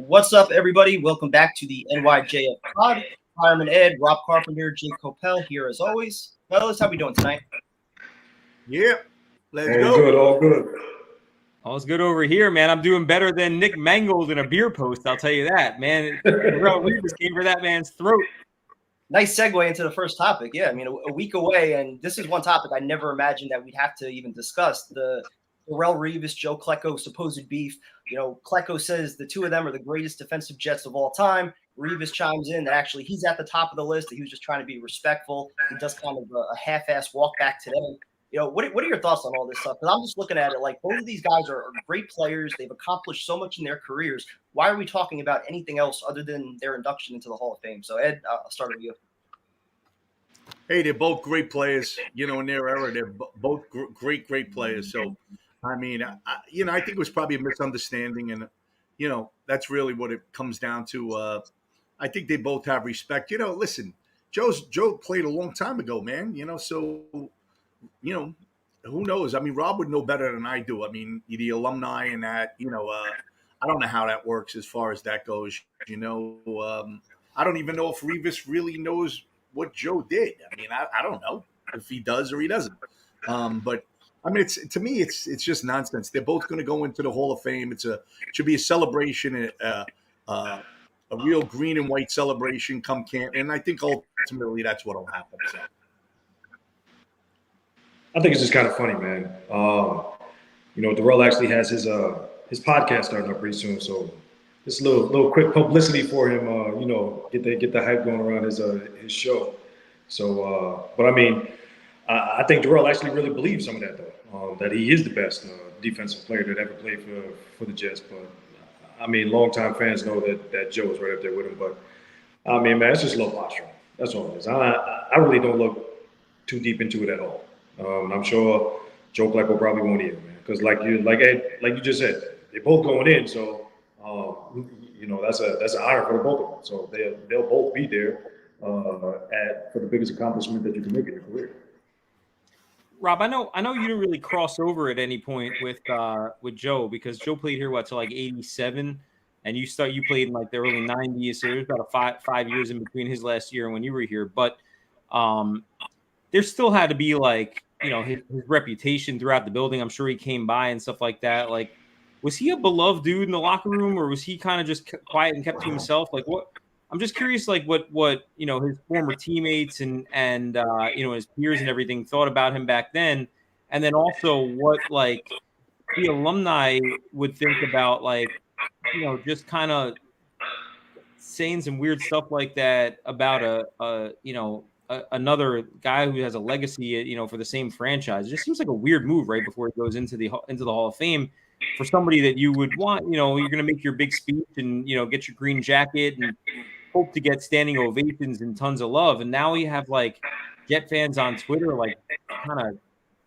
What's up, everybody? Welcome back to the NYJF pod. Fireman Ed, Rob Carpenter, Jake Coppell here as always. Fellas, how we doing tonight? Yeah, let's all go. Good, all good. All's good over here, man. I'm doing better than Nick Mangold in a beer post, I'll tell you that, man. Revis came for that man's throat. Nice segue into the first topic. Yeah, I mean, a week away, and this is one topic I never imagined that we'd have to even discuss, the Revis, Joe Klecko supposed beef. You know, Klecko says the two of them are the greatest defensive Jets of all time. Revis chimes in that actually he's at the top of the list, that he was just trying to be respectful. He does kind of a half-ass walk back today. You know, what are your thoughts on all this stuff? Because I'm just looking at it like both of these guys are great players. They've accomplished so much in their careers. Why are we talking about anything else other than their induction into the Hall of Fame? So, Ed, I'll start with you. Hey, they're both great players. You know, in their era, they're both great players. So, I mean, I think it was probably a misunderstanding, and that's really what it comes down to. I think they both have respect. You know, listen, Joe played a long time ago, man. So who knows? I mean, Rob would know better than I do. I mean, the alumni and that. I don't know how that works as far as that goes. I don't even know if Revis really knows what Joe did. I mean, I don't know if he does or he doesn't. But I mean, to me, it's just nonsense. They're both going to go into the Hall of Fame. It should be a celebration, a real green and white celebration come camp. And I think ultimately that's what will happen. So. I think it's just kind of funny, man. Darrell actually has his podcast starting up pretty soon, so just a little quick publicity for him. Get the hype going around his show. So, but I mean, I think Darrell actually really believes some of that, though. That he is the best defensive player that ever played for the Jets. But I mean, longtime fans know that Joe is right up there with him. But I mean, man, it's just low posturing. That's all it is. I really don't look too deep into it at all. I'm sure Joe Klecko probably won't either, man. Because like you just said, they're both going in, so that's an honor for the both of them. So they'll both be there for the biggest accomplishment that you can make in your career. Rob, I know you didn't really cross over at any point with Joe, because Joe played here till like 87, and you played in like the early 90s, so there's about a five years in between his last year and when you were here. But there still had to be like, his reputation throughout the building. I'm sure he came by and stuff like that. Like, was he a beloved dude in the locker room, or was he kind of just quiet and kept to himself? Like, what? I'm just curious, like what his former teammates and his peers and everything thought about him back then, and then also what like the alumni would think about, like, just kind of saying some weird stuff like that about another guy who has a legacy, for the same franchise. It just seems like a weird move right before he goes into the Hall of Fame for somebody that you would want. You're going to make your big speech and get your green jacket and hope to get standing ovations and tons of love. And now you have like Jet fans on Twitter like kind of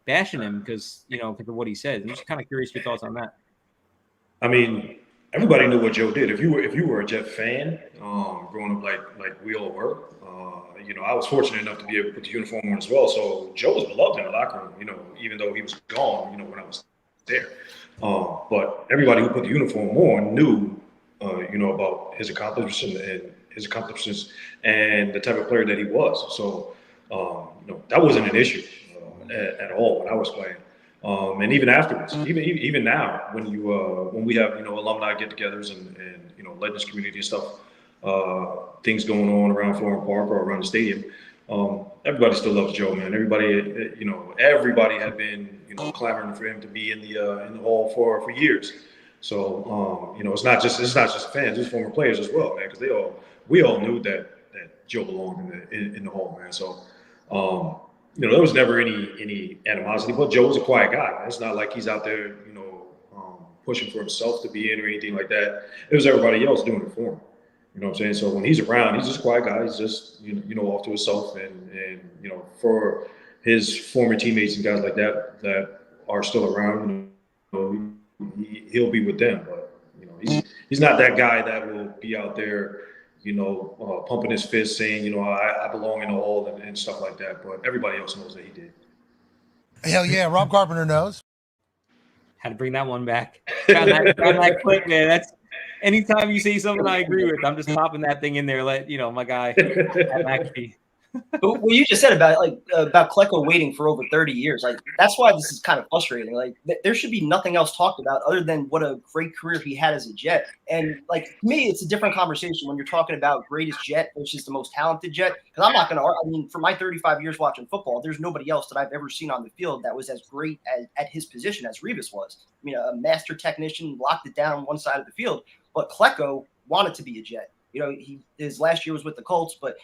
bashing him because of what he said. I'm just kind of curious your thoughts on that. I mean, everybody knew what Joe did. If you were a Jet fan, growing up like we all were, I was fortunate enough to be able to put the uniform on as well. So Joe was beloved in the locker room, even though he was gone, when I was there. But everybody who put the uniform on knew, about his accomplishments and the type of player that he was. So, that wasn't an issue at all when I was playing. And even afterwards, even now, when we have alumni get-togethers and Legends community and stuff, things going on around Florham Park or around the stadium, everybody still loves Joe, man. Everybody had been clamoring for him to be in the hall for years. So it's not just fans, it's former players as well, man, because we all knew that Joe belonged in the hall, man. So there was never any animosity, but Joe was a quiet guy, man. It's not like he's out there pushing for himself to be in or anything like that. It was everybody else doing it for him. You know what I'm saying? So when he's around, he's just a quiet guy. He's just, off to himself. And for his former teammates and guys like that are still around, he'll be with them. But, he's not that guy that will be out there, pumping his fist saying, I belong in the hall and stuff like that. But everybody else knows that he did. Hell yeah, Rob Carpenter knows. Had to bring that one back. Got that clip, man. anytime you say something I agree with, I'm just popping that thing in there. Let my guy actually. But what you just said about Klecko waiting for over 30 years, like that's why this is kind of frustrating. Like there should be nothing else talked about other than what a great career he had as a Jet. And like to me, it's a different conversation when you're talking about greatest Jet versus the most talented Jet. Because I'm not going to. I mean, for my 35 years watching football, there's nobody else that I've ever seen on the field that was as great at his position as Revis was. I mean, a master technician, locked it down on one side of the field. But Klecko wanted to be a Jet. His last year was with the Colts, but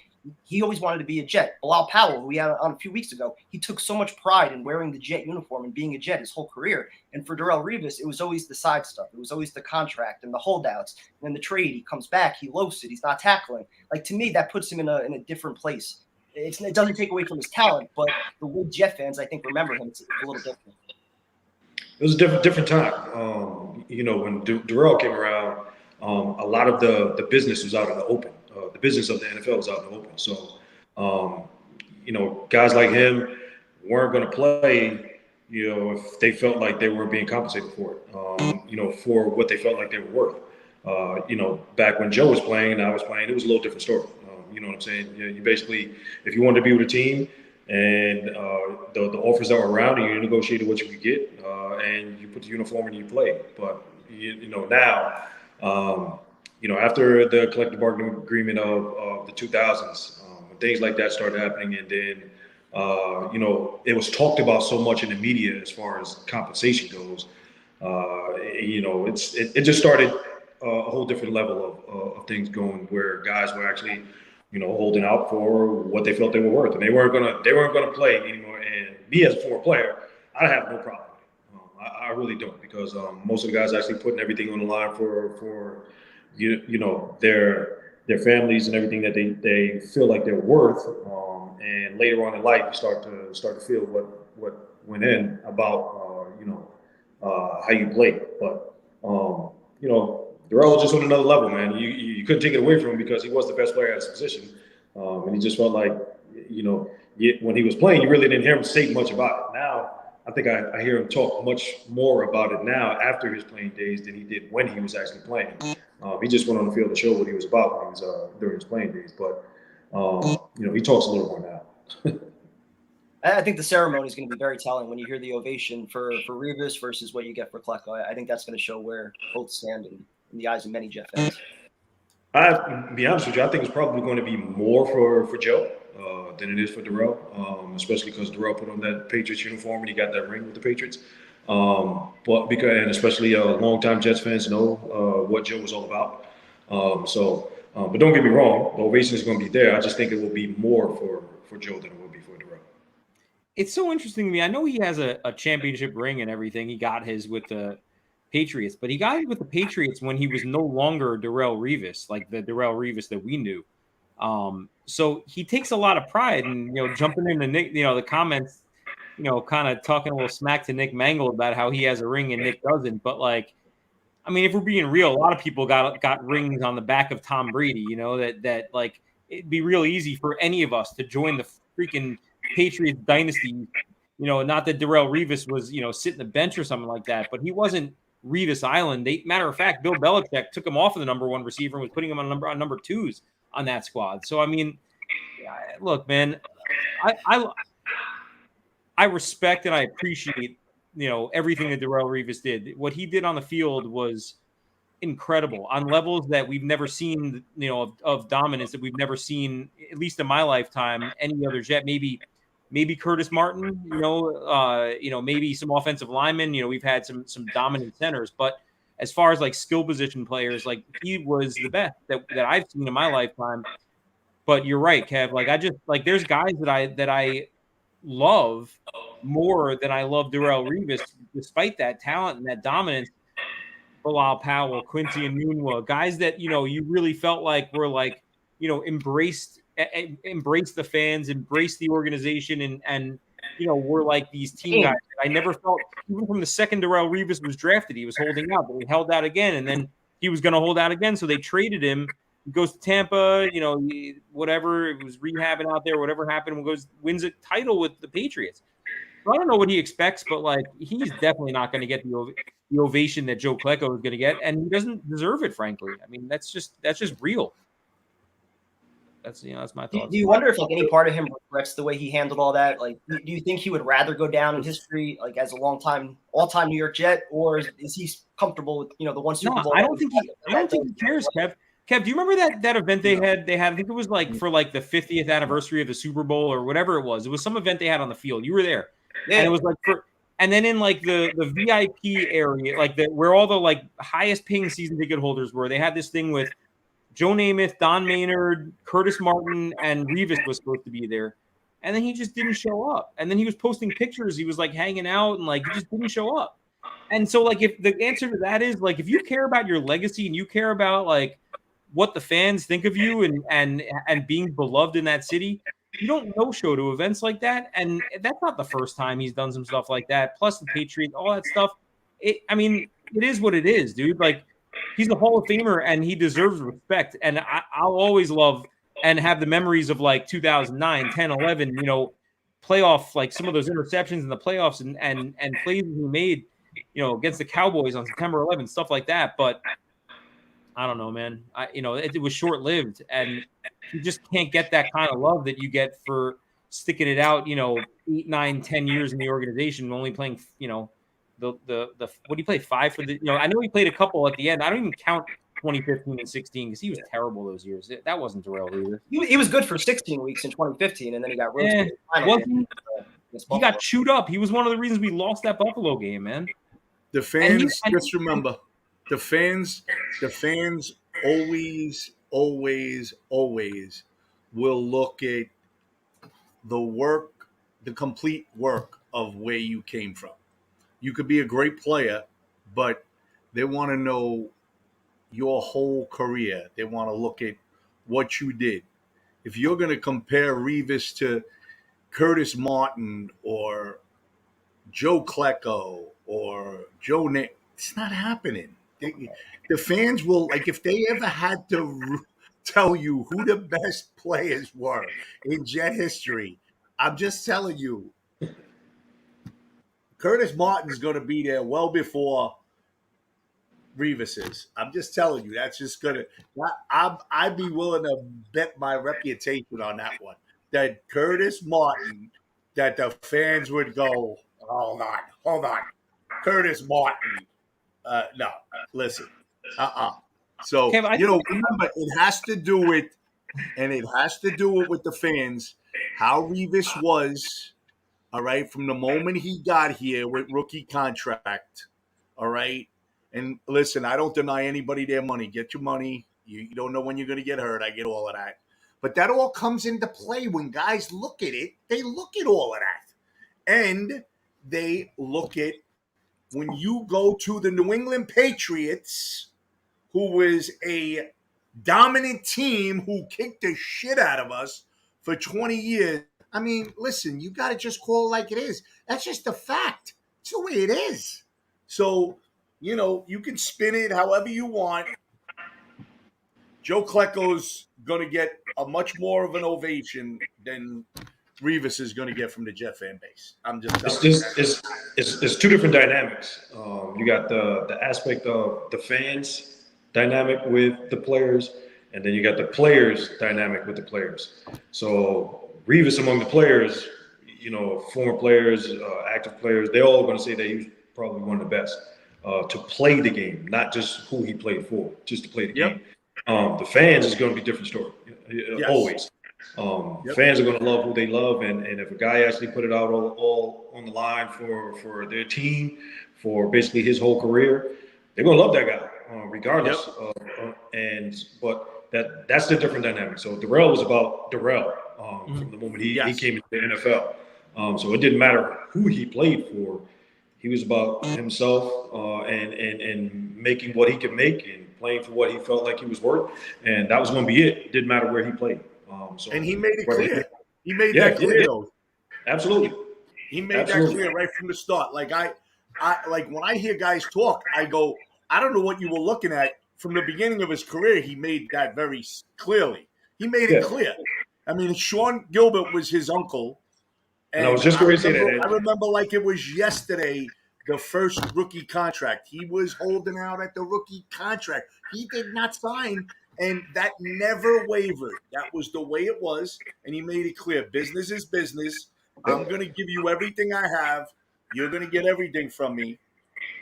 he always wanted to be a Jet. Bilal Powell, who we had on a few weeks ago, he took so much pride in wearing the Jet uniform and being a Jet his whole career. And for Darrelle Revis, it was always the side stuff. It was always the contract and the holdouts. And then the trade, he comes back, he loafs it, he's not tackling. Like, to me, that puts him in a different place. It doesn't take away from his talent, but the way Jet fans, I think, remember him, it's a little different. It was a different time. When Darrelle came around, a lot of the business was out in the open. The business of the NFL was out in the open. So, guys like him weren't going to play, if they felt like they weren't being compensated for it, for what they felt like they were worth. Back when Joe was playing and I was playing, it was a little different story. You know what I'm saying? You basically, if you wanted to be with a team and the offers that were around, and you negotiated what you could get, and you put the uniform and you played. But, now, after the collective bargaining agreement of the 2000s, things like that started happening, and then it was talked about so much in the media as far as compensation goes. It just started a whole different level of things going, where guys were actually holding out for what they felt they were worth, and they weren't gonna play anymore. And me as a former player, I have no problem. I really don't, because most of the guys actually putting everything on the line for their families and everything that they feel like they're worth. And later on in life, you start to feel what went in about how you play. But Darrelle was just on another level, man. You couldn't take it away from him because he was the best player at his position, and he just felt like when he was playing, you really didn't hear him say much about it. Now, I think I hear him talk much more about it now after his playing days than he did when he was actually playing. He just went on the field to show what he was about when he was during his playing days. But he talks a little more now. I think the ceremony is going to be very telling when you hear the ovation for Revis versus what you get for Klecko. I think that's going to show where both stand in the eyes of many Jet fans. To be honest with you, I think it's probably going to be more for Joe than it is for Darrelle, especially because Darrelle put on that Patriots uniform and he got that ring with the Patriots. And especially longtime Jets fans know what Joe was all about. But don't get me wrong, the ovation is going to be there. I just think it will be more for Joe than it will be for Darrelle. It's so interesting to me. I know he has a championship ring and everything. He got his with the Patriots, but he got it with the Patriots when he was no longer Darrelle Revis, like the Darrelle Revis that we knew. So he takes a lot of pride in, jumping into Nick, the comments, kind of talking a little smack to Nick Mangold about how he has a ring and Nick doesn't. But if we're being real, a lot of people got rings on the back of Tom Brady, that it'd be real easy for any of us to join the freaking Patriots dynasty. Not that Darrelle Revis was, sitting the bench or something like that, but he wasn't Revis Island. Matter of fact, Bill Belichick took him off of the number one receiver and was putting him on number twos on that squad. So, look, man, I respect and I appreciate, everything that Darrelle Revis did. What he did on the field was incredible on levels that we've never seen, of dominance that we've never seen, at least in my lifetime, any other Jet. Maybe Curtis Martin, maybe some offensive linemen. We've had some dominant centers, but as far as skill position players, he was the best that I've seen in my lifetime. But you're right, Kev. There's guys that I love more than I love Darrelle Revis, despite that talent and that dominance. Bilal Powell, Quincy Enunwa, guys that you really felt like were embrace the fans, embrace the organization, and we're like these team guys. I never felt, even from the second Darrelle Revis was drafted, he was holding out, but he held out again, and then he was going to hold out again, so they traded him. He goes to Tampa, whatever, it was rehabbing out there, whatever happened, wins a title with the Patriots. So I don't know what he expects, but he's definitely not going to get the ovation that Joe Klecko is going to get, and he doesn't deserve it, frankly. I mean, that's just real. That's that's my thoughts. Do you wonder if like any part of him regrets the way he handled all that? Like, do you think he would rather go down in history like as a all-time New York Jet, or is he comfortable with the one Super Bowl? I don't think he cares, Kev. Kev, do you remember that event they had? I think it was like for like the 50th anniversary of the Super Bowl or whatever it was. It was some event they had on the field. You were there, and it was like and then in like the VIP area, like where all the like highest paying season ticket holders were, they had this thing with Joe Namath, Don Maynard, Curtis Martin, and Revis was supposed to be there. And then he just didn't show up. And then he was posting pictures. He was like hanging out and like he just didn't show up. And so like if the answer to that is like if you care about your legacy and you care about like what the fans think of you and being beloved in that city, you don't no-show to events like that. And that's not the first time he's done some stuff like that. Plus the Patriots, all that stuff. It is what it is, dude. Like, he's a Hall of Famer and he deserves respect. And I'll always love and have the memories of like 2009, 10, 11, playoff, like some of those interceptions in the playoffs and plays he made, against the Cowboys on September 11th, stuff like that. But I don't know, man. It was short-lived and you just can't get that kind of love that you get for sticking it out, 8, 9, 10 years in the organization, only playing, the what do you play 5 for the I know he played a couple at the end. I don't even count 2015 and 16 because he was terrible those years. That wasn't Darrell either. He was good for 16 weeks in 2015 and then he got roasted. He got chewed up. He was one of the reasons we lost that Buffalo game, man. The fans, just remember, the fans always will look at the complete work of where you came from. You could be a great player, but they want to know your whole career. They want to look at what you did. If you're going to compare Revis to Curtis Martin or Joe Klecko or Joe Nick, it's not happening. The fans will, like, if they ever had to tell you who the best players were in Jet history, I'm just telling you, Curtis Martin's going to be there well before Revis is. I'm just telling you, that's just going to – I'd be willing to bet my reputation on that one, that Curtis Martin, that the fans would go, hold on, Curtis Martin. No, listen, So, remember, it has to do with the fans, how Revis was, all right, from the moment he got here with rookie contract, all right? And listen, I don't deny anybody their money. Get your money. You don't know when you're going to get hurt. I get all of that. But that all comes into play when guys look at it. They look at all of that. And they look at when you go to the New England Patriots, who was a dominant team who kicked the shit out of us for 20 years. I mean, listen, you got to just call it like it is. That's just a fact. It's the way it is. So, you can spin it however you want. Joe Klecko's going to get a much more of an ovation than Revis is going to get from the Jet fan base. I'm just telling you. It's two different dynamics. You got the aspect of the fans dynamic with the players, and then you got the players dynamic with the players. So Revis among the players, former players, active players, they're all going to say that he was probably one of the best to play the game, not just who he played for, just to play the game. The fans is going to be a different story, always. Fans are going to love who they love, and if a guy actually put it out all on the line for their team, for basically his whole career, they're going to love that guy, regardless. But that's the different dynamic. So Darrell was about Darrell from the moment he came into the NFL. So it didn't matter who he played for. He was about himself and making what he could make and playing for what he felt like he was worth, and that was going to be it. It didn't matter where he played. And he made it clear. He made that clear, though. Absolutely. He made that clear right from the start. Like I like when I hear guys talk, I go, I don't know what you were looking at. From the beginning of his career, he made that very clearly. He made it clear. I mean, Sean Gilbert was his uncle. And I was just going to say that. I remember like it was yesterday the first rookie contract. He was holding out at the rookie contract. He did not sign, and that never wavered. That was the way it was, and he made it clear: business is business. I'm going to give you everything I have. You're going to get everything from me.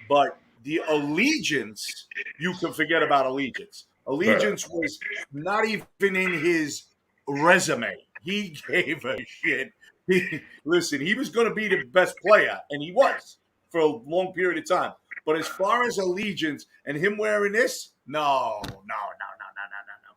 But the allegiance, you can forget about allegiance. Allegiance was not even in his resume. He gave a shit. Listen, he was going to be the best player, and he was for a long period of time. But as far as allegiance and him wearing this, no.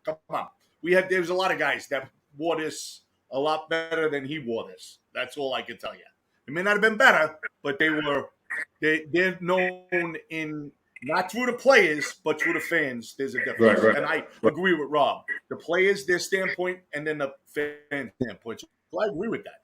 Come on. There was a lot of guys that wore this a lot better than he wore this. That's all I can tell you. It may not have been better, but they're known in not through the players, but through the fans. There's a difference. Right. And I agree with Rob. The players, their standpoint, and then the fan standpoint. So I agree with that.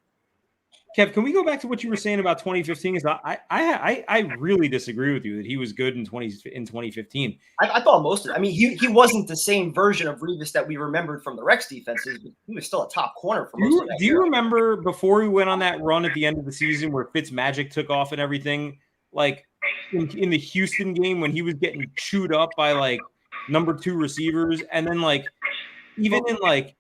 Kev, can we go back to what you were saying about 2015? Because I really disagree with you that he was good in 2015. I thought most of it. I mean, he wasn't the same version of Revis that we remembered from the Rex defenses, but he was still a top corner for most of that. Do you remember before we went on that run at the end of the season where Fitzmagic took off and everything? Like in the Houston game when he was getting chewed up by like number 2 receivers, and then like even in like,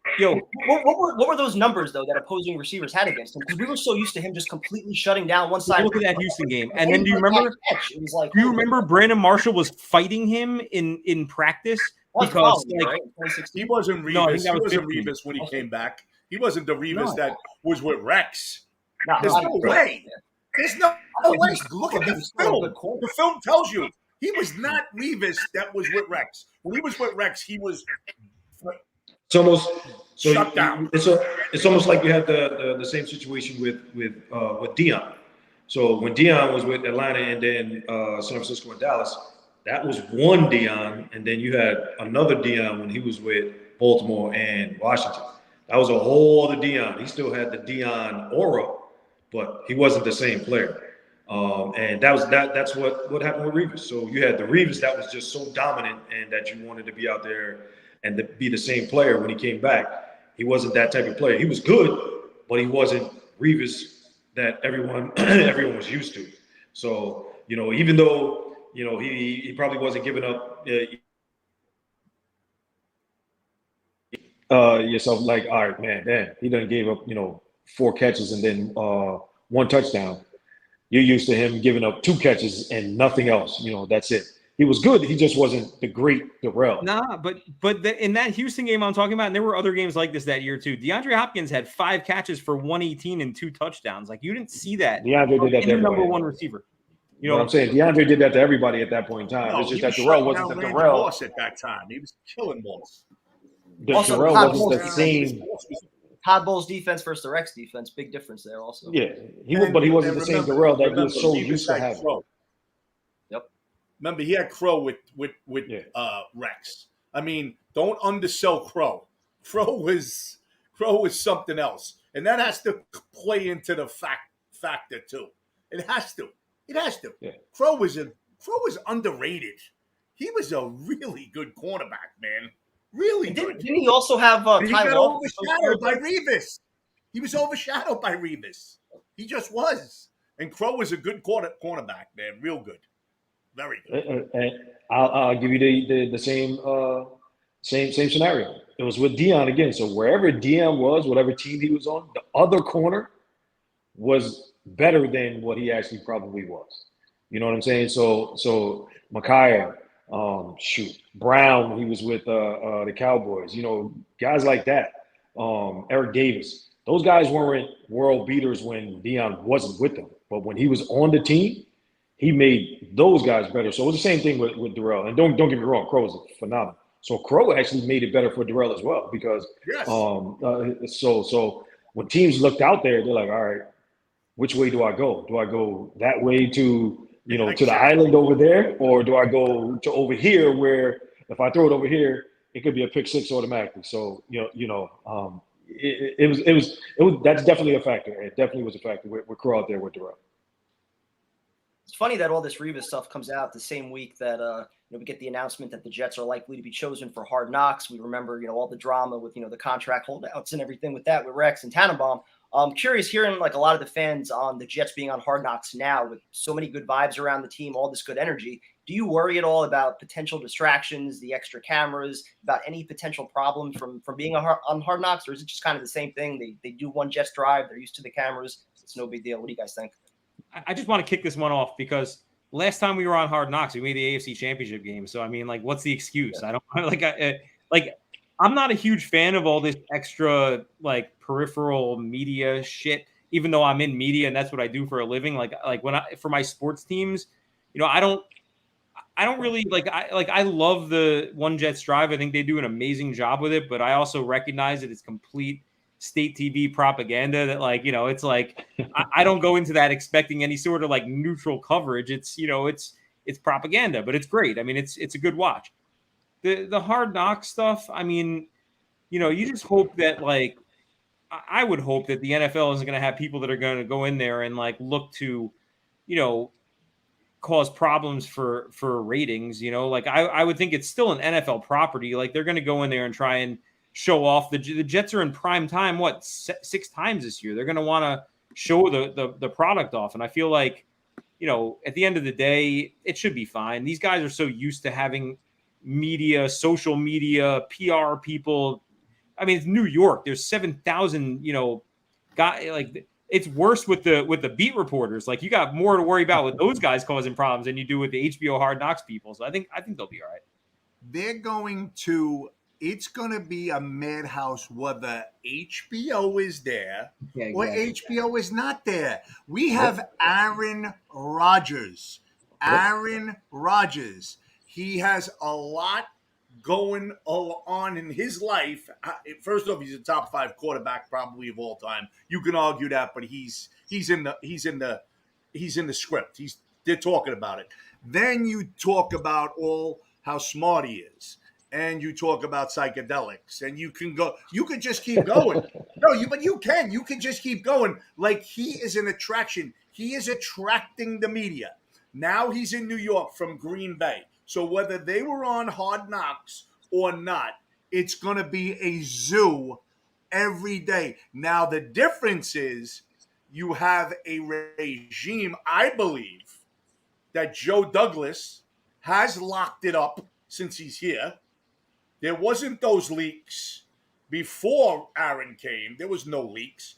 what were those numbers though that opposing receivers had against him? Because we were so used to him just completely shutting down one side. Look at that Houston game, and then do you remember Brandon Marshall was fighting him in practice because he wasn't Revis. No, he wasn't Revis when he came back. He wasn't the Revis that was with Rex. There's no way. There's no way. Look at the film. The film tells you he was not Revis that was with Rex. When he was with Rex, he was. It's almost shut down. It's almost like you had the same situation with Dion. So when Dion was with Atlanta and then San Francisco and Dallas, that was one Dion, and then you had another Dion when he was with Baltimore and Washington. That was a whole other Dion. He still had the Dion aura, but he wasn't the same player. And that's what happened with Revis. So you had the Revis that was just so dominant and that you wanted to be out there and to be the same player when he came back. He wasn't that type of player. He was good, but he wasn't Revis that everyone was used to. So, even though, he probably wasn't giving up yourself like, all right, man, he done gave up, 4 catches and then 1 touchdown. You're used to him giving up 2 catches and nothing else. That's it. He was good. He just wasn't the great Darrell. Nah, but in that Houston game I'm talking about, and there were other games like this that year too. DeAndre Hopkins had 5 catches for 118 and 2 touchdowns. Like, you didn't see that. DeAndre did that to everybody. Number 1 receiver. You know what I'm saying? DeAndre did that to everybody at that point in time. It's just that Darrell wasn't the Darrell. Moss at that time. He was killing Moss. Darrell wasn't the same. Todd Bowles' defense versus the Rex defense, big difference there also. Yeah, he wasn't the same Darrell that you're so used to having. Yep. Remember, he had Crow with Rex. I mean, don't undersell Crow. Crow was something else, and that has to play into the factor too. It has to. Yeah. Crow was underrated. He was a really good cornerback, man. Really good. Didn't he also have he got overshadowed by Revis? He was overshadowed by Revis. He just was. And Crow was a good cornerback, man. Real good. Very good. And I'll give you the same scenario. It was with Dion again. So wherever Dion was, whatever team he was on, the other corner was better than what he actually probably was. You know what I'm saying? So Micaiah, Brown, he was with the Cowboys. Guys like that. Eric Davis. Those guys weren't world beaters when Dion wasn't with them. But when he was on the team, he made those guys better. So it was the same thing with Darrell. And don't get me wrong, Crow is phenomenal. So Crow actually made it better for Darrell as well because so when teams looked out there, they're like, all right, which way do I go? Do I go that way to to the island over there, or do I go to over here where if I throw it over here, it could be a pick six automatically. So it was that's definitely a factor. It definitely was a factor with Crow out there with Darrell. It's funny that all this Revis stuff comes out the same week that we get the announcement that the Jets are likely to be chosen for Hard Knocks. We remember all the drama with the contract holdouts and everything with that with Rex and Tannenbaum. I'm curious hearing like a lot of the fans on the Jets being on Hard Knocks now with so many good vibes around the team, all this good energy. Do you worry at all about potential distractions, the extra cameras, about any potential problem from being on Hard Knocks, or is it just kind of the same thing? They do one Jets drive, they're used to the cameras, it's no big deal. What do you guys think? I just want to kick this one off because last time we were on Hard Knocks, we made the AFC Championship game. So I mean, like, what's the excuse? I don't like. I'm not a huge fan of all this extra like peripheral media shit. Even though I'm in media and that's what I do for a living, like when for my sports teams, you know, I don't really like. I love the One Jets Drive. I think they do an amazing job with it, but I also recognize that it's complete state TV propaganda. That like, you know, it's like I don't go into that expecting any sort of like neutral coverage. It's, you know, it's propaganda, but it's great. I mean, it's a good watch. The Hard Knock stuff, I mean, you know, you just hope that, like, I would hope that the NFL isn't going to have people that are going to go in there and, like, look to, you know, cause problems for ratings, you know? Like, I would think it's still an NFL property. Like, they're going to go in there and try and show off. The Jets are in prime time, what, 6 times this year? They're going to want to show the product off. And I feel like, you know, at the end of the day, it should be fine. These guys are so used to having media, social media, PR people. I mean, it's New York. There's 7,000, you know, guys. Like, it's worse with the beat reporters. Like, you got more to worry about with those guys causing problems than you do with the HBO Hard Knocks people. So I think they'll be all right. It's going to be a madhouse whether HBO is there or HBO is not there. We have Aaron Rodgers. Aaron Rodgers. He has a lot going on in his life. First off, he's a top 5 quarterback probably of all time. You can argue that, but he's in the script. They're talking about it. Then you talk about how smart he is, and you talk about psychedelics, and you can just keep going. But you can just keep going. Like, he is an attraction. He is attracting the media. Now he's in New York from Green Bay. So whether they were on Hard Knocks or not, it's going to be a zoo every day. Now, the difference is you have a regime, I believe, that Joe Douglas has locked it up since he's here. There wasn't those leaks before Aaron came. There was no leaks.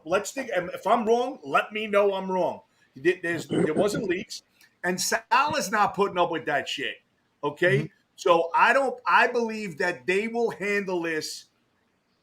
Let's think. If I'm wrong, let me know I'm wrong. There wasn't leaks. And Salah's not putting up with that shit. Okay? Mm-hmm. So I believe that they will handle this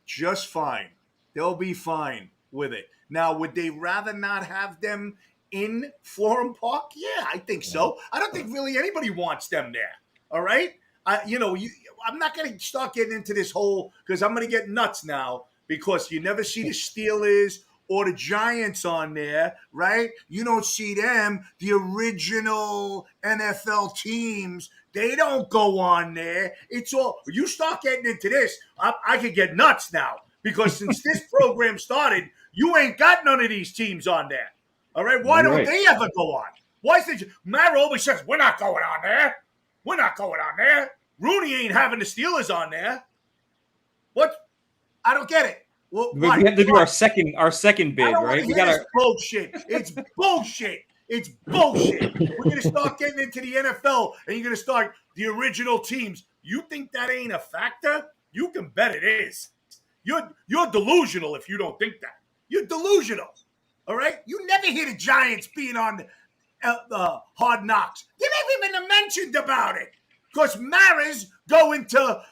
just fine. They'll be fine with it. Now, would they rather not have them in Florham Park? Yeah, I think so. I don't think really anybody wants them there. All right? I'm not going to start getting into this whole, because I'm going to get nuts now, because you never see the Steelers or the Giants on there, right? You don't see them, the original NFL teams. They don't go on there. It's all, you start getting into this, I could get nuts now, because since this program started, you ain't got none of these teams on there. All right? Why don't they ever go on? Why is it? Matt always says, we're not going on there. We're not going on there. Rooney ain't having the Steelers on there. What? I don't get it. Well, we have to do our second bid, right? We got bullshit. It's bullshit. It's bullshit. We're gonna start getting into the NFL, and you're gonna start the original teams. You think that ain't a factor? You can bet it is. You're delusional if you don't think that. You're delusional. All right. You never hear the Giants being on Hard Knocks. They never even mentioned about it, because Maras going to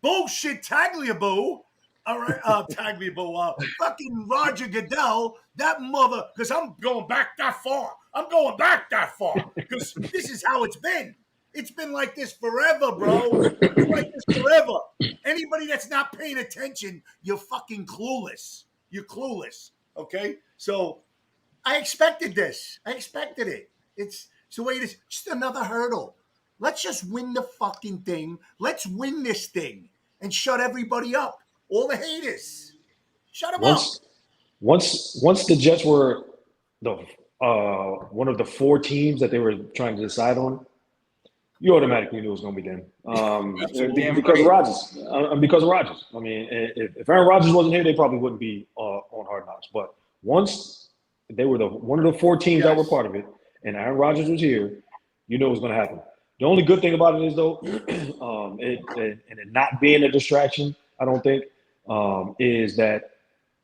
bullshit Tagliabue. All right, Tagliabue, fucking Roger Goodell, that mother, because I'm going back that far. Because this is how it's been. It's been like this forever, bro. It's like this forever. Anybody that's not paying attention, you're fucking clueless. You're clueless, okay? So I expected this. I expected it. It's the way it is. Just another hurdle. Let's just win the fucking thing. Let's win this thing and shut everybody up. All the haters. Shut them up. Once the Jets were one of the 4 teams that they were trying to decide on, you automatically knew it was going to be them. Because of Rodgers. Because of Rodgers. I mean, if Aaron Rodgers wasn't here, they probably wouldn't be on on Hard Knocks. But once they were one of the 4 teams that were part of it, and Aaron Rodgers was here, you know what's going to happen. The only good thing about it is, though, it not being a distraction, I don't think, is that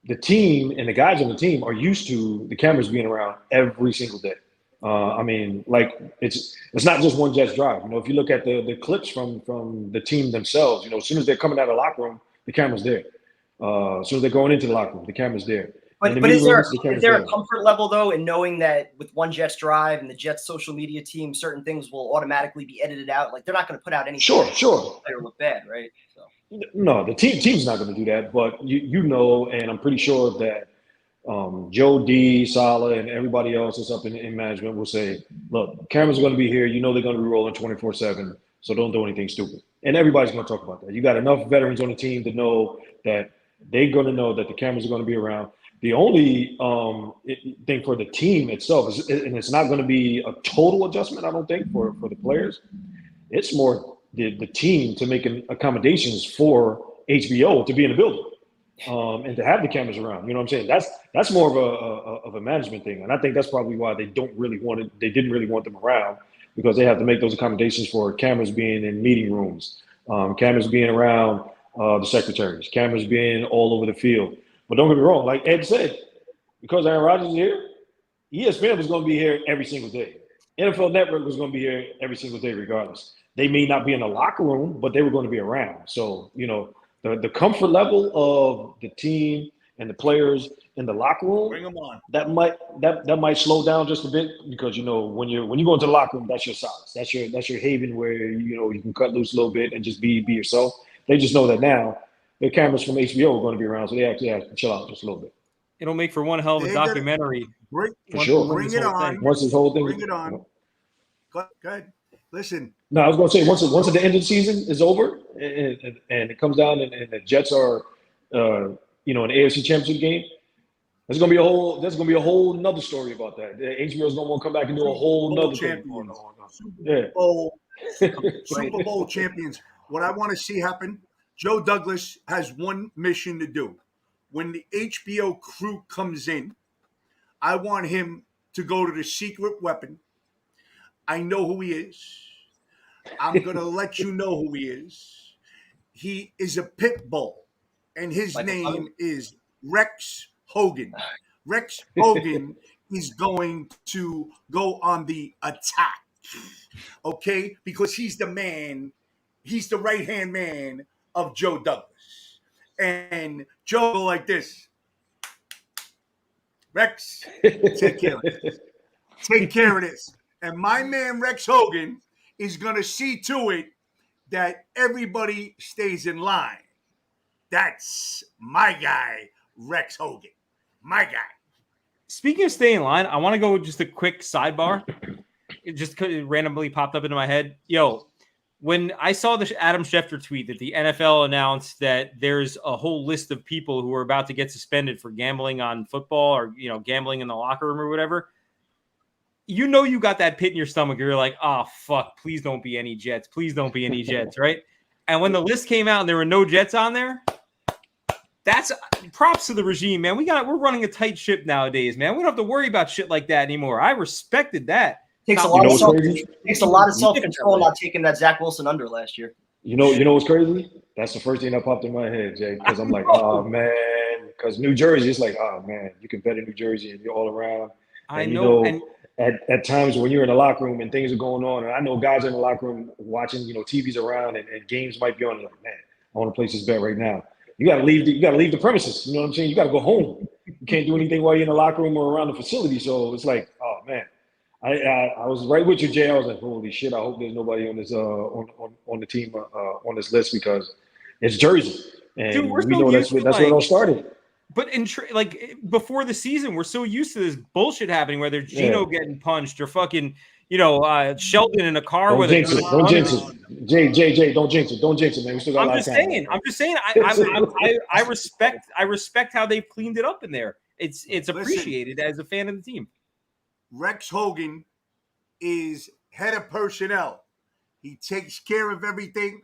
the team and the guys on the team are used to the cameras being around every single day. I mean, like it's not just one Jets drive. You know, if you look at the clips from the team themselves, you know, as soon as they're coming out of the locker room, the camera's there. As soon as they're going into the locker room, the camera's there. But is there a comfort level, though, in knowing that with one Jets drive and the Jets social media team, certain things will automatically be edited out? Like, they're not going to put out anything that look bad, right? So. No, the team's not going to do that. But you know, and I'm pretty sure that Joe D, Saleh, and everybody else that's up in management will say, look, cameras are going to be here. You know they're going to be rolling 24/7, so don't do anything stupid. And everybody's going to talk about that. You got enough veterans on the team to know that they're going to know that the cameras are going to be around. The only thing for the team itself is, and it's not going to be a total adjustment, I don't think, for the players. It's more the team to make accommodations for HBO to be in the building and to have the cameras around. You know what I'm saying? That's more of a management thing, and I think that's probably why they didn't really want them around, because they have to make those accommodations for cameras being in meeting rooms, cameras being around the secretaries, cameras being all over the field. But don't get me wrong, like Ed said, because Aaron Rodgers is here, ESPN was going to be here every single day. NFL Network was going to be here every single day regardless. They may not be in the locker room, but they were going to be around. So, you know, the comfort level of the team and the players in the locker room, bring them on. that might slow down just a bit, because, you know, when you go into the locker room, that's your solace. That's your haven where, you know, you can cut loose a little bit and just be yourself. They just know that now. The cameras from HBO are going to be around, so they actually have to chill out just a little bit. It'll make for one hell of a documentary. For sure. Bring it on. Once this whole thing, bring it on. Go ahead. Listen. No, I was going to say once at the end of the season is over and it comes down and the Jets are, you know, in the AFC Championship game, there's going to be a whole nother story about that. HBO is going to want to come back and do a whole nother champions. Thing. Super Bowl champions. What I want to see happen. Joe Douglas has one mission to do. When the HBO crew comes in, I want him to go to the secret weapon. I know who he is. I'm going to let you know who he is. He is a pit bull, and his name is Rex Hogan. Rex Hogan is going to go on the attack, okay? Because he's the man. He's the right-hand man of Joe Douglas. And Joe go like this. Rex, take care of this. Take care of this. And my man Rex Hogan is going to see to it that everybody stays in line. That's my guy, Rex Hogan. My guy. Speaking of staying in line, I want to go with just a quick sidebar. It just randomly popped up into my head. Yo, when I saw the Adam Schefter tweet that the NFL announced that there's a whole list of people who are about to get suspended for gambling on football or, you know, gambling in the locker room or whatever, you know, you got that pit in your stomach. You're like, oh, fuck, please don't be any Jets. Please don't be any Jets, right? And when the list came out and there were no Jets on there, that's props to the regime, man. We're running a tight ship nowadays, man. We don't have to worry about shit like that anymore. I respected that. Takes a lot of self-control not taking that Zach Wilson under last year. You know what's crazy? That's the first thing that popped in my head, Jay, because I'm like, oh, man. Because New Jersey, it's like, oh, man, you can bet in New Jersey and you're all around. And, I know. You know, at times when you're in the locker room and things are going on, and I know guys are in the locker room watching, you know, TV's around and games might be on. Like, man, I want to place this bet right now. You got to leave the premises. You know what I'm saying? You got to go home. You can't do anything while you're in the locker room or around the facility. So it's like, oh, man. I was right with you, Jay. I was like, holy shit! I hope there's nobody on this on the team on this list, because it's Jersey, and dude, we know that's where it all started. But before the season, we're so used to this bullshit happening, whether Gino getting punched or fucking, you know, Sheldon in a car. Don't jinx it. Jay, don't jinx it, man. We still got I'm just saying. I respect how they've cleaned it up in there. It's appreciated as a fan of the team. Rex Hogan is head of personnel. He takes care of everything.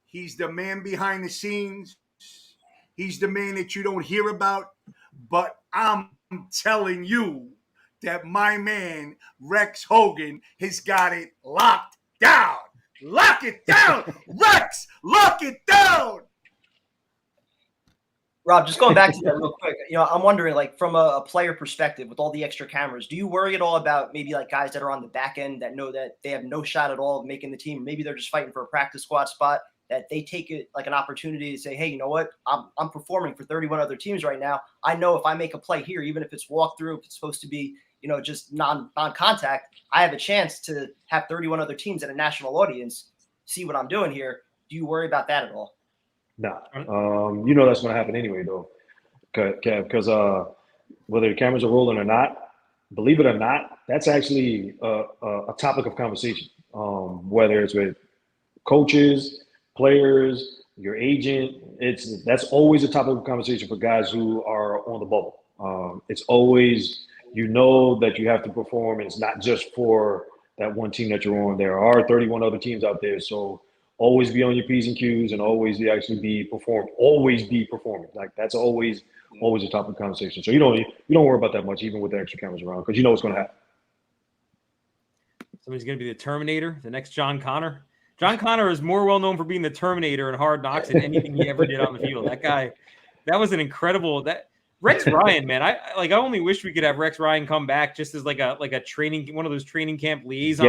He's the man behind the scenes. He's the man that you don't hear about, but I'm telling you that my man Rex Hogan has got it locked down. Lock it down, Rex. Lock it down. Rob, just going back to that real quick, I'm wondering, like, from a player perspective, with all the extra cameras, do you worry at all about maybe like guys that are on the back end that know that they have no shot at all of making the team? Maybe they're just fighting for a practice squad spot, that they take it like an opportunity to say, hey, you know what? I'm performing for 31 other teams right now. I know if I make a play here, even if it's walkthrough, if it's supposed to be, just non-contact, I have a chance to have 31 other teams and a national audience see what I'm doing here. Do you worry about that at all? Nah, that's going to happen anyway, though, because whether the cameras are rolling or not, believe it or not, that's actually a topic of conversation. Whether it's with coaches, players, your agent, that's always a topic of conversation for guys who are on the bubble. It's always, that you have to perform, and it's not just for that one team that you're on. There are 31 other teams out there, so always be on your P's and Q's and always be performing. Like, that's always a topic of conversation. So you don't worry about that much, even with the extra cameras around, because you know what's going to happen. Somebody's going to be the Terminator, the next John Connor. John Connor is more well known for being the Terminator in Hard Knocks than anything he ever did on the field. That was an incredible Rex Ryan, man. I only wish we could have Rex Ryan come back just as like a training, one of those training camp liaisons.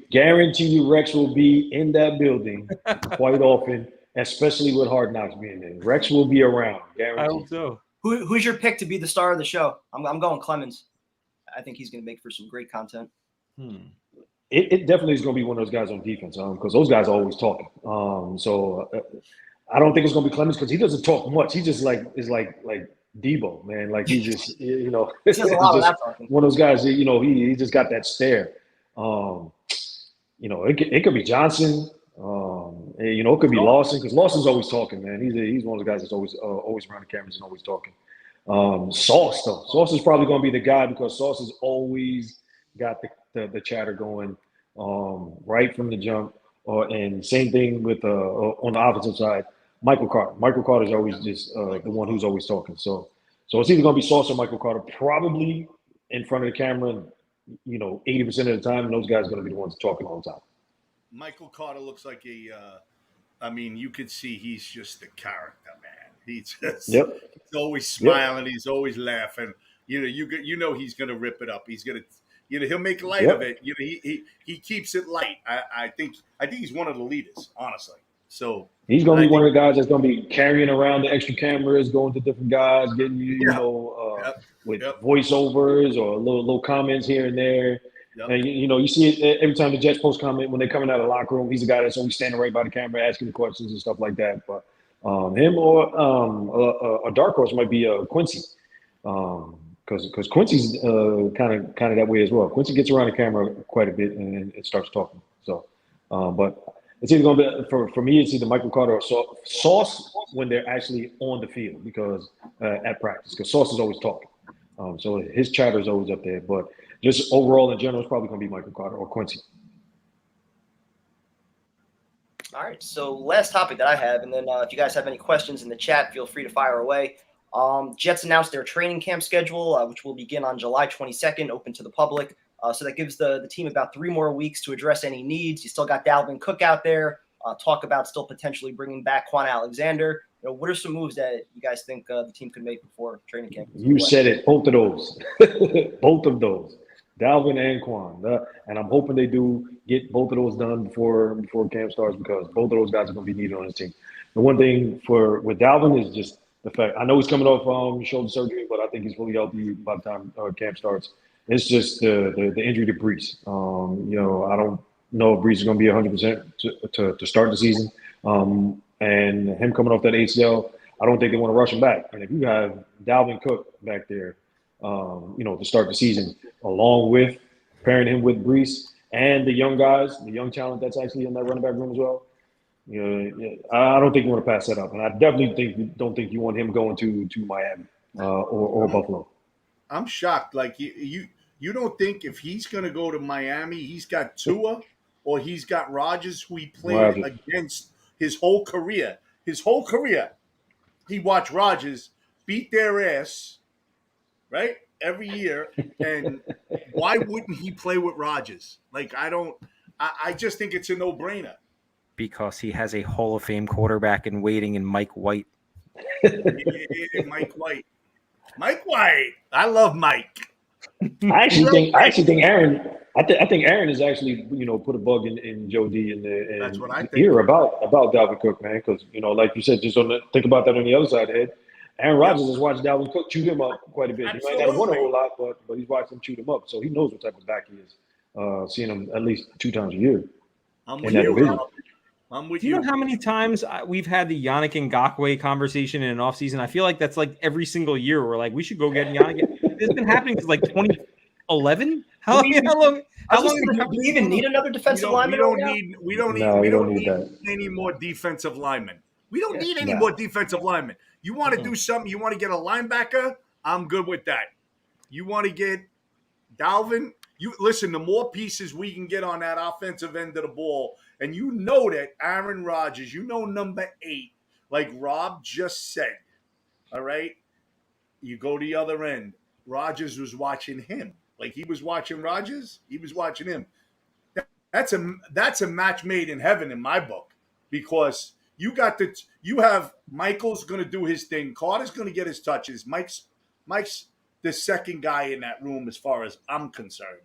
Guarantee you Rex will be in that building quite often, especially with Hard Knocks being there. Rex will be around. Guaranteed. I hope so. Who's your pick to be the star of the show? I'm going Clemens. I think he's going to make for some great content. It definitely is going to be one of those guys on defense, because those guys are always talking. So I don't think it's going to be Clemens, because he doesn't talk much. He just is like Debo, man. Like, he just, He does a lot of that talking. One of those guys that, he just got that stare. It could be Johnson. It could be Lawson, because Lawson's always talking, man. He's one of the guys that's always around the cameras and always talking. Sauce, though. Sauce is probably going to be the guy, because Sauce has always got the chatter going right from the jump. And same thing with on the offensive side, Michael Carter. Michael Carter is always just the one who's always talking. So it's either going to be Sauce or Michael Carter, probably in front of the camera, 80% of the time, and those guys are going to be the ones talking all the time. Michael Carter looks like you could see he's just the character, man. He's he's always smiling. He's always laughing. He's going to rip it up. He's going to, he'll make light of it. He keeps it light. I think he's one of the leaders, honestly. So he's going to be one of the guys that's going to be carrying around the extra cameras, going to different guys, getting with voiceovers or little comments here and there. Yep. And you see it every time the Jets post comment when they're coming out of the locker room. He's the guy that's always standing right by the camera, asking the questions and stuff like that. But him or a dark horse might be Quincy, because Quincy's kind of that way as well. Quincy gets around the camera quite a bit and it starts talking. So, but it's either going to be for me. It's either Michael Carter or Sauce when they're actually on the field, because at practice, because Sauce is always talking. So his chatter is always up there. But just overall in general, it's probably going to be Michael Carter or Quincy. All right. So last topic that I have, and then if you guys have any questions in the chat, feel free to fire away. Jets announced their training camp schedule, which will begin on July 22nd, open to the public. So that gives the team about 3 more weeks to address any needs. You still got Dalvin Cook out there. Talk about still potentially bringing back Quan Alexander. What are some moves that you guys think the team could make before training camp? You said it, both of those. Both of those. Dalvin and Quan. And I'm hoping they do get both of those done before camp starts, because both of those guys are going to be needed on this team. The one thing with Dalvin is just the fact, I know he's coming off shoulder surgery, but I think he's fully healthy by the time camp starts. It's just the injury to Brees. I don't know if Brees is going to be 100% to start the season. And him coming off that ACL, I don't think they want to rush him back. And if you have Dalvin Cook back there, to start the season, along with pairing him with Brees and the young guys, the young talent that's actually in that running back room as well, I don't think you want to pass that up. And I definitely don't think you want him going to Miami or Buffalo. I'm shocked. Like, you don't think if he's going to go to Miami, he's got Tua or he's got Rodgers, who he played against his whole career. He watched Rodgers beat their ass, right, every year. And why wouldn't he play with Rodgers? Like, I just think it's a no-brainer. Because he has a Hall of Fame quarterback in waiting in Mike White. Mike White. Mike White. I love Mike. I actually think Aaron. I think Aaron has actually, put a bug in Joe D in the That's what I think. ear about Dalvin Cook, man. Because like you said, just think about that on the other side of the head. Aaron Rodgers has watched Dalvin Cook chew him up quite a bit. Absolutely. He might not have won a whole lot, but he's watched him chew him up, so he knows what type of back he is. Seeing him at least 2 times a year. I'm with you. I'm with you. You know how many times we've had the Yannick Ngakoue conversation in an offseason? I feel like that's like every single year. We're like, we should go get Yannick. It's been happening since like 2011. How long? Do we even need another defensive lineman? We don't need any more defensive linemen. We don't need any more defensive linemen. You want to do something? You want to get a linebacker? I'm good with that. You want to get Dalvin? You listen. The more pieces we can get on that offensive end of the ball, and you know that Aaron Rodgers, number 8, like Rob just said. All right, you go to the other end. Rodgers was watching him. Like he was watching Rodgers, he was watching him. That's a match made in heaven in my book, because you have Michael's going to do his thing. Carter's going to get his touches. Mike's the second guy in that room as far as I'm concerned.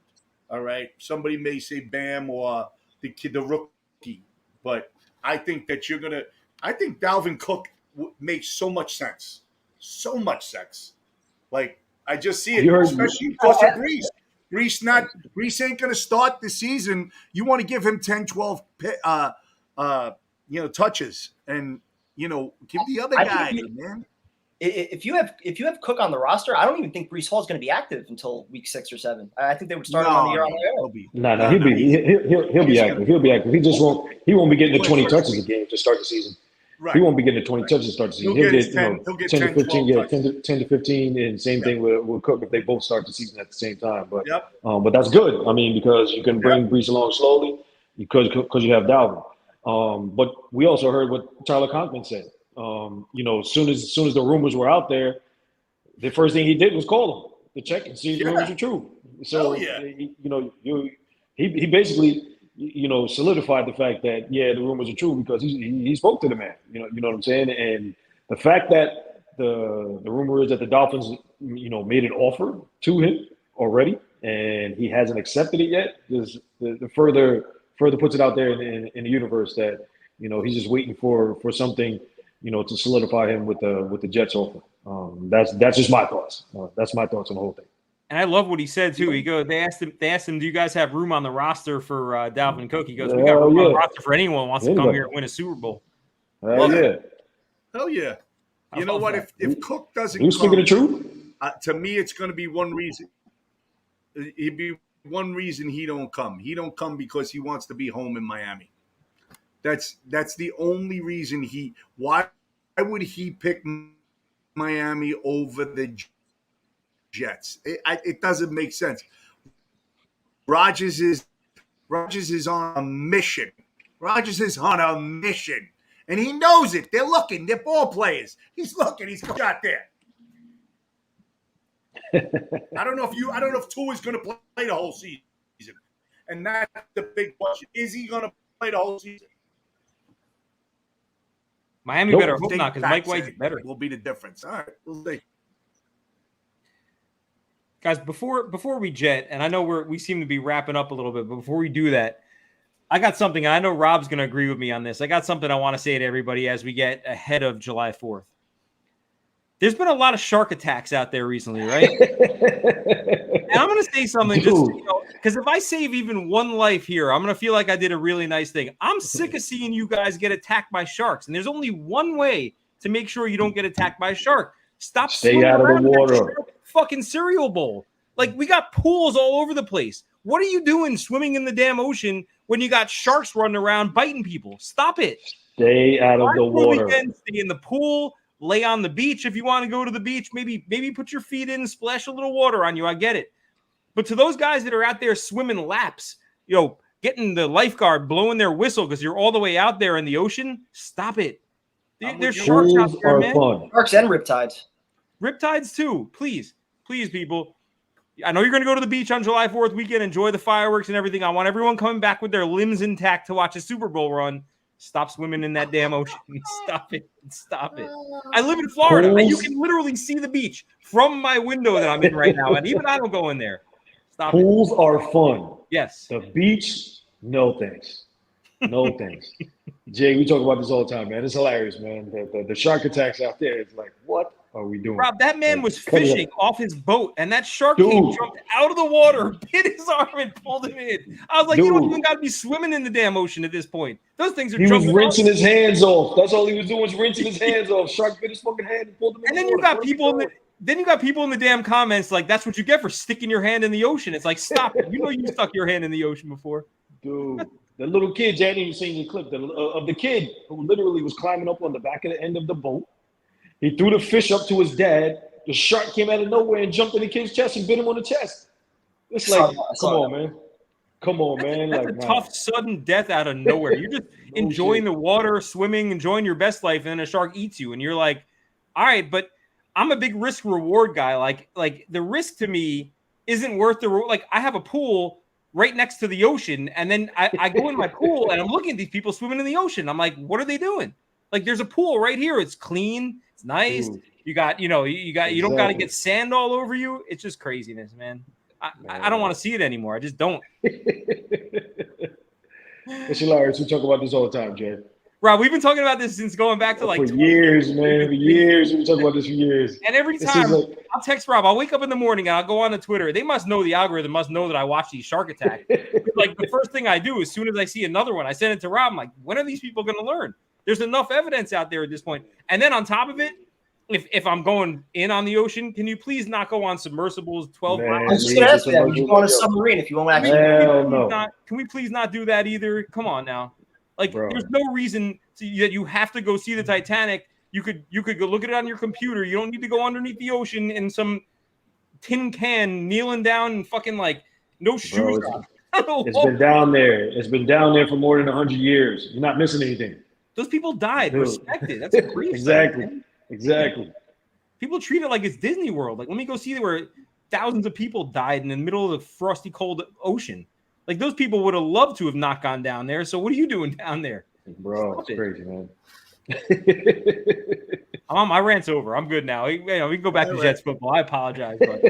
All right, somebody may say Bam or the rookie, but I think that I think Dalvin Cook makes so much sense. Like. I just see it, especially because of Brees. Brees ain't going to start the season. You want to give him 10, 12, touches, and give the other guy, man. If you have Cook on the roster, I don't even think Brees Hall is going to be active until week 6 or 7. I think they would start him on the year on the air. He'll be active. He'll be active. He just won't be getting the 20 touches a game to start the season. Right. He won't be getting the 20 touches to start the season. He'll get 10 to 15, 10 to 15, and same thing with Cook if they both start the season at the same time. But but that's good. I mean, because you can bring Brees along slowly because you have Dalvin. But we also heard what Tyler Conklin said. As soon as the rumors were out there, the first thing he did was call them to check and see if the rumors were true. So he basically solidified the fact that the rumors are true because he spoke to the man. You know what I'm saying? And the fact that the rumor is that the Dolphins made an offer to him already and he hasn't accepted it yet is the further puts it out there in the universe that he's just waiting for something to solidify him with the Jets offer. That's just my thoughts. That's my thoughts on the whole thing. And I love what he said too. They asked him, do you guys have room on the roster for Dalvin Cook? He goes, we got room on the roster for anyone who wants to come here and win a Super Bowl. Hell yeah. You know what? If Cook doesn't come, speaking the truth? To me, it's going to be one reason. It'd be one reason he don't come. He don't come because he wants to be home in Miami. That's the only reason why would he pick Miami over the Jets? It doesn't make sense. Rodgers is on a mission. And he knows it. They're looking. They're ball players. He's looking. He's got there. I don't know if Tua is going to play the whole season. And that's the big question. Is he going to play the whole season? Miami better hope not, because Mike White's better. Will be the difference. All right, we'll see. Guys, before we jet, and I know we seem to be wrapping up a little bit, but before we do that, I got something. I know Rob's going to agree with me on this. I got something I want to say to everybody as we get ahead of July 4th. There's been a lot of shark attacks out there recently, right? And I'm going to say something just, because if I save even one life here, I'm going to feel like I did a really nice thing. I'm sick of seeing you guys get attacked by sharks. And there's only one way to make sure you don't get attacked by a shark. Stay out of the water. Fucking cereal bowl. Like, we got pools all over the place. What are you doing swimming in the damn ocean when you got sharks running around biting people? Stop it. Stay out of the water. Stay in the pool. Lay on the beach if you want to go to the beach. Maybe put your feet in, splash a little water on you. I get it. But to those guys that are out there swimming laps, getting the lifeguard blowing their whistle because you're all the way out there in the ocean, stop it. There's sharks out there, man. Sharks and riptides. Riptides too. Please, people. I know you're going to go to the beach on July 4th weekend, enjoy the fireworks and everything. I want everyone coming back with their limbs intact to watch a Super Bowl run. Stop swimming in that damn ocean. Stop it. I live in Florida. You can literally see the beach from my window that I'm in right now, and even I don't go in there. Stop Pools it. are fun. Yes. The beach, no thanks. No thanks. Jay, we talk about this all the time, man. It's hilarious, man. The shark attacks out there, it's like, what are we doing? Rob, that man Like, was fishing off his boat, and that shark Dude. jumped out of the water, bit his arm, and pulled him in. I was like, you don't even got to be swimming in the damn ocean at this point. Those things are He was jumping rinsing out. his hands off. That's all he was doing, was rinsing his hands off. Shark bit his fucking hand and pulled him in. And then you got people in the damn comments like, that's what you get for sticking your hand in the ocean. It's like, stop it. You know you stuck your hand in the ocean before. Dude, the little kid, Jay, I didn't even see the clip of the kid who literally was climbing up on the back of the end of the boat. He threw the fish up to his dad. The shark came out of nowhere and jumped in the kid's chest and bit him on the chest. It's like, come on, man. Come on, man. That's like, a tough, sudden death out of nowhere. You're just enjoying the water, swimming, enjoying your best life, and then a shark eats you. And you're like, all right, but I'm a big risk reward guy. Like the risk to me isn't worth the reward. Like I have a pool right next to the ocean, and then I go in my pool and I'm looking at these people swimming in the ocean. I'm like, what are they doing? Like there's a pool right here. It's clean. It's nice. Dude. You don't got to get sand all over you. It's just craziness, man. I don't want to see it anymore. I just don't. It's hilarious. We talk about this all the time, Jay. Rob, we've been talking about this since going back to for years, man. For years. We talk about this for years. And every time I'll text Rob, I'll wake up in the morning and I'll go on to Twitter. They must know, the algorithm must know that I watch these shark attacks. Like the first thing I do as soon as I see another one, I send it to Rob. I'm like, when are these people going to learn? There's enough evidence out there at this point. And then on top of it, if I'm going in on the ocean, can you please not go on submersibles 12 miles? I was just going to ask you that. Would you go on a submarine if you want to actually? Can we please not do that either? Come on now. Like, there's no reason that you have to go see the Titanic. You could go look at it on your computer. You don't need to go underneath the ocean in some tin can, kneeling down and fucking like no shoes on. It's been down there. It's been down there for more than 100 years. You're not missing anything. Those people died. Respect it. That's a grief. Exactly. People treat it like it's Disney World. Like, let me go see where thousands of people died in the middle of the frosty, cold ocean. Like, those people would have loved to have not gone down there. So what are you doing down there? Bro, it's crazy, man. My rant's over. I'm good now. We can go back to Jets football. I apologize. But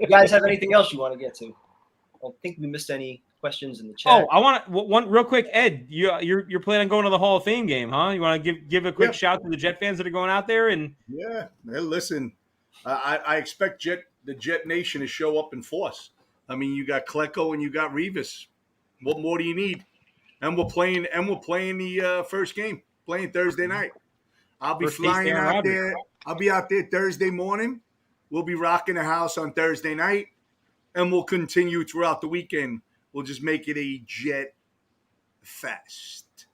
you guys have anything else you want to get to? I don't think we missed any questions in the chat. Oh, I want one real quick. Ed, you're planning on going to the Hall of Fame game, huh? You want to give a quick shout to the Jet fans that are going out there? And yeah, man, listen, I expect the Jet Nation to show up in force. I mean, you got Klecko and you got Revis. What more do you need? And we're playing the first game, playing Thursday night. I'll be flying out there. I'll be out there Thursday morning. We'll be rocking the house on Thursday night, and we'll continue throughout the weekend. We'll just make it a Jet fest.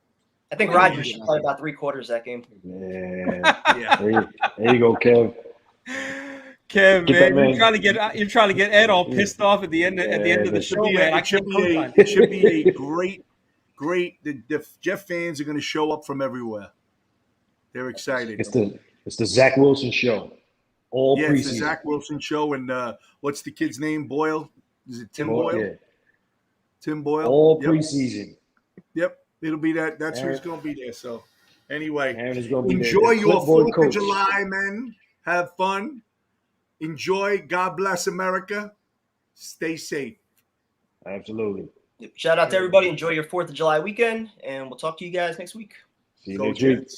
I think Roger should play about 3/4 of that game. Yeah. There you go, Kev. Kev, man, you're trying to get Ed all pissed off at the end of the show, man. It should be a great. The Jeff fans are going to show up from everywhere. They're excited. It's the Zach Wilson show. Preseason. It's the Zach Wilson show. And what's the kid's name? Boyle? Is it Tim Boyle? Yeah. Tim Boyle. All preseason. Yep. It'll be that. That's who's going to be there. So anyway, enjoy your 4th of July, man. Have fun. Enjoy. God bless America. Stay safe. Absolutely. Shout out to everybody. Enjoy your 4th of July weekend, and we'll talk to you guys next week. See you next week.